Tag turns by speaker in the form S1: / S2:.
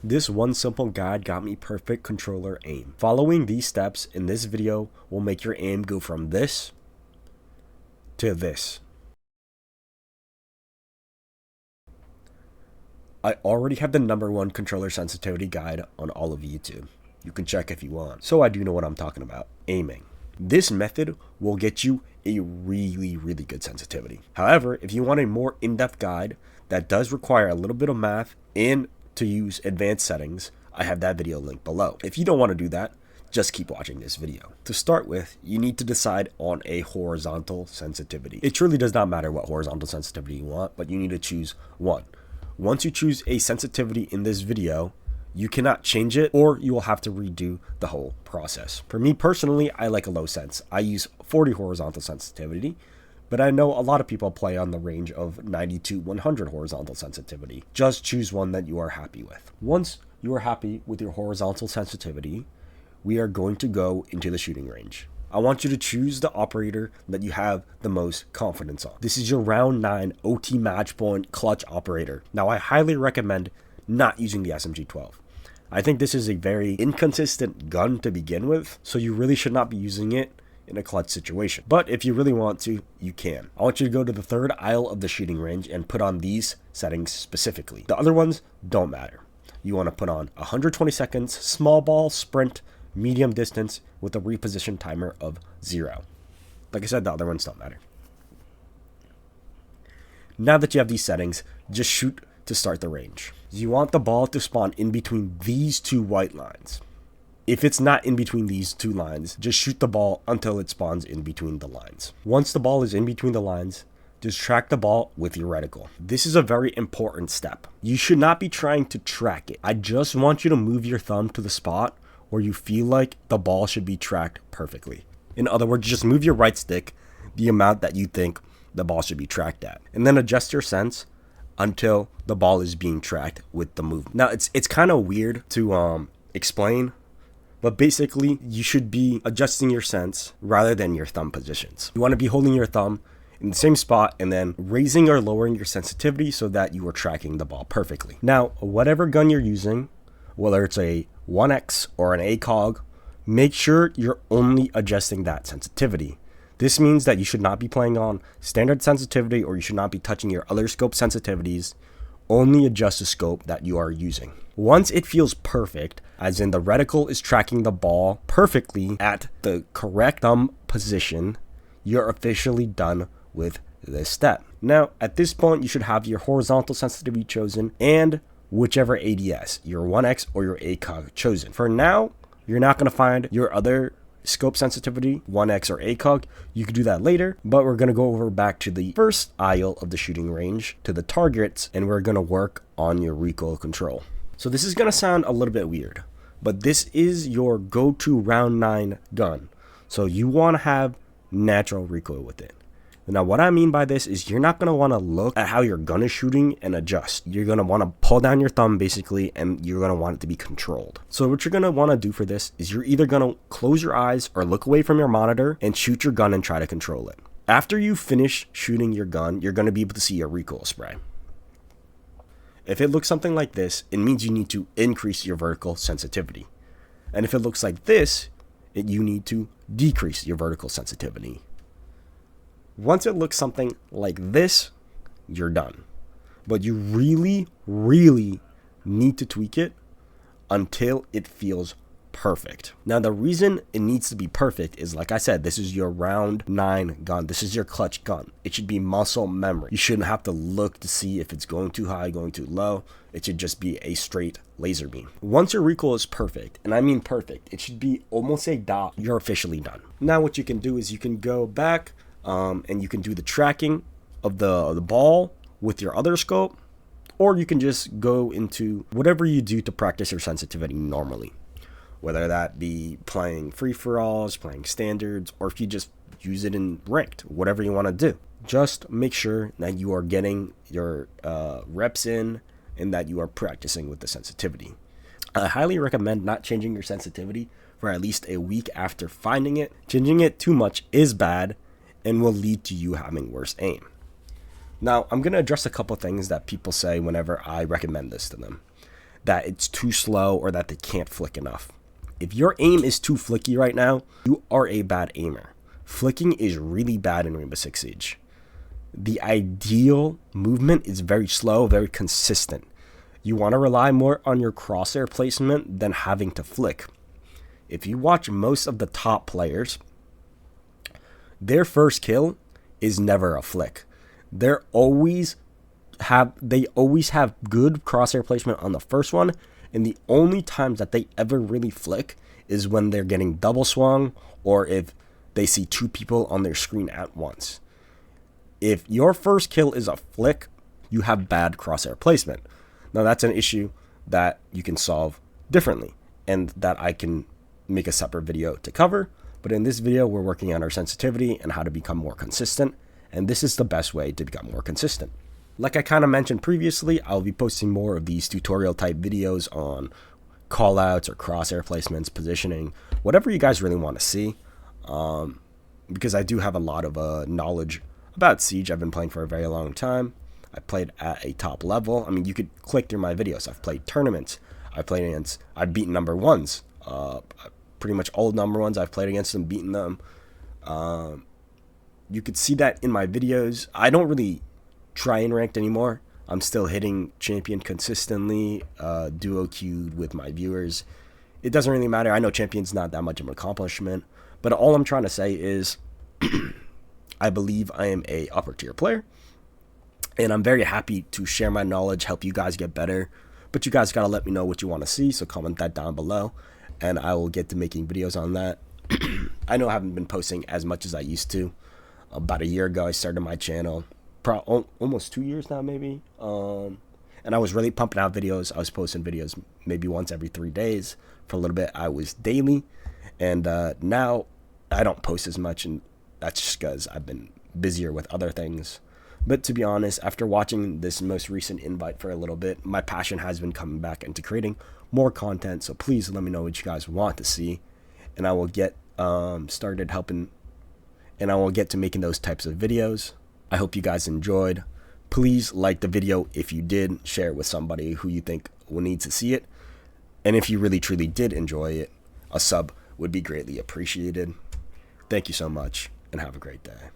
S1: This one simple guide got me perfect controller aim. Following these steps in this video will make your aim go from this to this. I already have the #1 controller sensitivity guide on all of YouTube. You can check if you want. So I do know what I'm talking about. Aiming. This method will get you a really good sensitivity. However, if you want a more in-depth guide that does require a little bit of math and to use advanced settings, I have that video linked below. If you don't want to do that, just keep watching this video. To start with, you need to decide on a horizontal sensitivity. It truly does not matter what horizontal sensitivity you want, but you need to choose one. Once you choose a sensitivity in this video, you cannot change it or you will have to redo the whole process. For me personally, I like a low sense. I use 40 horizontal sensitivity, but I know a lot of people play on the range of 90 to 100 horizontal sensitivity. Just choose one that you are happy with. Once you are happy with your horizontal sensitivity, we are going to go into the shooting range. I want you to choose the operator that you have the most confidence on. This is your round 9 OT match point clutch operator. Now I highly recommend not using the SMG-12. I think this is a very inconsistent gun to begin with, so you really should not be using it in a clutch situation. But if you really want to, you can. I want you to go to the third aisle of the shooting range and put on these settings specifically. The other ones don't matter. You want to put on 120 seconds, small ball, sprint, medium distance with a reposition timer of 0. Like I said, the other ones don't matter. Now that you have these settings, just shoot to start the range. You want the ball to spawn in between these two white lines. If it's not in between these two lines, just shoot the ball until it spawns in between the lines. Once the ball is in between the lines, just track the ball with your reticle. This is a very important step. You should not be trying to track it. I just want you to move your thumb to the spot where you feel like the ball should be tracked perfectly. In other words, just move your right stick the amount that you think the ball should be tracked at, and then adjust your sense until the ball is being tracked with the movement. Now it's kind of weird to explain, but basically you should be adjusting your sense rather than your thumb positions. You want to be holding your thumb in the same spot and then raising or lowering your sensitivity so that you are tracking the ball perfectly. Now, whatever gun you're using, whether it's a 1X or an ACOG, make sure you're only adjusting that sensitivity. This means that you should not be playing on standard sensitivity or you should not be touching your other scope sensitivities. Only adjust the scope that you are using. Once it feels perfect, as in the reticle is tracking the ball perfectly at the correct thumb position, you're officially done with this step. Now, at this point, you should have your horizontal sensitivity chosen and whichever ADS, your 1X or your ACOG chosen. For now, you're not going to find your other scope sensitivity, 1X or ACOG. You could do that later, but we're going to go over back to the first aisle of the shooting range to the targets, and we're going to work on your recoil control. So this is going to sound a little bit weird, but this is your go-to round 9 gun. So you want to have natural recoil with it. Now, what I mean by this is you're not going to want to look at how your gun is shooting and adjust. You're going to want to pull down your thumb basically, and you're going to want it to be controlled. So what you're going to want to do for this is you're either going to close your eyes or look away from your monitor and shoot your gun and try to control it. After you finish shooting your gun, you're going to be able to see your recoil spray. If it looks something like this, it means you need to increase your vertical sensitivity. And if it looks like this, you need to decrease your vertical sensitivity. Once it looks something like this, you're done. But you really need to tweak it until it feels perfect. Now, the reason it needs to be perfect is, like I said, this is your round 9 gun. This is your clutch gun. It should be muscle memory. You shouldn't have to look to see if it's going too high, going too low. It should just be a straight laser beam. Once your recoil is perfect, and I mean perfect, it should be almost a dot, you're officially done. Now what you can do is you can go back and you can do the tracking of the ball with your other scope, or you can just go into whatever you do to practice your sensitivity normally, whether that be playing free-for-alls, playing standards, or if you just use it in ranked, whatever you want to do. Just make sure that you are getting your reps in and that you are practicing with the sensitivity. I highly recommend not changing your sensitivity for at least a week after finding it. Changing it too much is bad and will lead to you having worse aim. Now, I'm going to address a couple things that people say whenever I recommend this to them. that it's too slow or that they can't flick enough. If your aim is too flicky right now, you are a bad aimer. Flicking is really bad in Rainbow Six Siege. The ideal movement is very slow, very consistent. You want to rely more on your crosshair placement than having to flick. If you watch most of the top players, their first kill is never a flick. They always have good crosshair placement on the first one, and the only times that they ever really flick is when they're getting double swung or if they see two people on their screen at once. If your first kill is a flick, you have bad crosshair placement. Now that's an issue that you can solve differently and that I can make a separate video to cover. But in this video, we're working on our sensitivity and how to become more consistent. And this is the best way to become more consistent. Like I kind of mentioned previously, I'll be posting more of these tutorial type videos on callouts or crosshair placements, positioning, whatever you guys really want to see. Because I do have a lot of knowledge about Siege. I've been playing for a very long time. I played at a top level. I mean, you could click through my videos. I've played tournaments. I've beaten number ones. Pretty much all number ones I've played against them, beaten them. You could see that in my videos. I don't really try and ranked anymore. I'm still hitting champion consistently, duo queued with my viewers. It doesn't really matter. I know champion's not that much of an accomplishment, but all I'm trying to say is I believe I am a upper tier player, and I'm very happy to share my knowledge, help you guys get better. But you guys got to let me know what you want to see, so comment that down below, and I will get to making videos on that. I know I haven't been posting as much as I used to. About a year ago, I started my channel. Almost 2 years now, maybe. And I was really pumping out videos. I was posting videos maybe once every 3 days. For a little bit, I was daily. And now I don't post as much, and that's just because I've been busier with other things. But to be honest, after watching this most recent invite for a little bit, my passion has been coming back into creating more content. So please let me know what you guys want to see, and I will get started helping, and I will get to making those types of videos. I hope you guys enjoyed. Please like the video if you did, share it with somebody who you think will need to see it. And if you really truly did enjoy it, a sub would be greatly appreciated. Thank you so much, and have a great day.